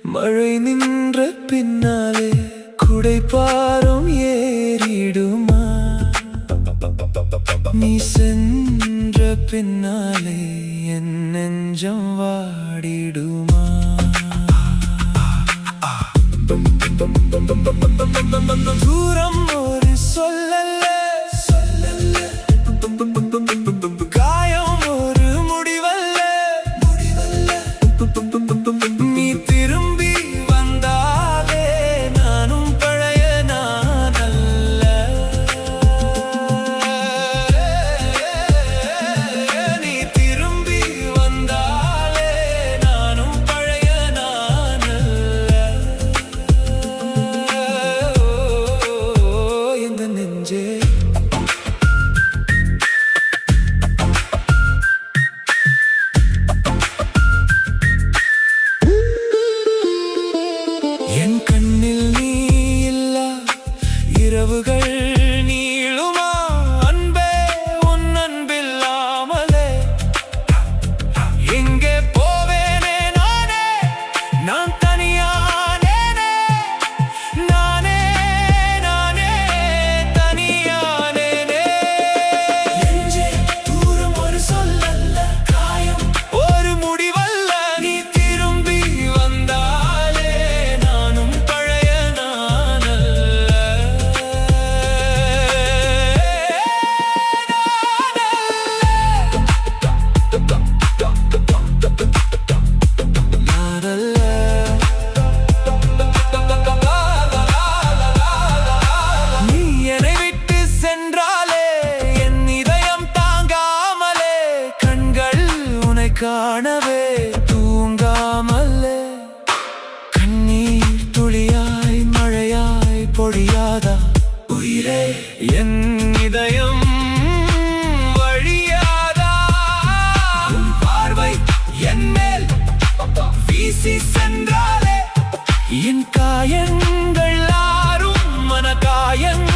மழை நின்ற பின்னாலே குடைபாரம் ஏறிடுமா? நீ சென்ற பின்னாலே என் நெஞ்சம் வாடிடுமா? தூரம் ஒரு சொல்லல்ல, காயம் ஒரு முடிவல்ல. நீ திரும்பி வந்தாலே நானும் பழைய நான் அல்ல. நீ திரும்பி வந்தாலே நானும் பழைய நான் அல்ல. எந்த நெஞ்சே என் கண்ணில் நீ இல்லா இரவுகள் நீளுமா? அன்பே உன் அன்பில்லாமலே எங்கே போவேனே நானே? நான் தனியானேனே, நானே நானே தனியானேனே. நெஞ்சே தூரம் ஒரு சொல்லல்ல, காயம் ஒரு முடிவல்ல. நீ திரும்பி வந்தாலே நானும் பழைய நான் அல்ல. நீ என்னை விட்டு சென்றாலே என் இதயம் தாங்காமலே, கண்கள் உன்னை காணவே தூங்காமலே. கண்ணீர் துளியாய் மழையாய் பொழியாதா உயிரே? என் இதயம் வழியாதா? உன் பார்வை என் மேல் வீசி சென்றாலே என் காயங்கள் ஆறும் மன காயங்கள்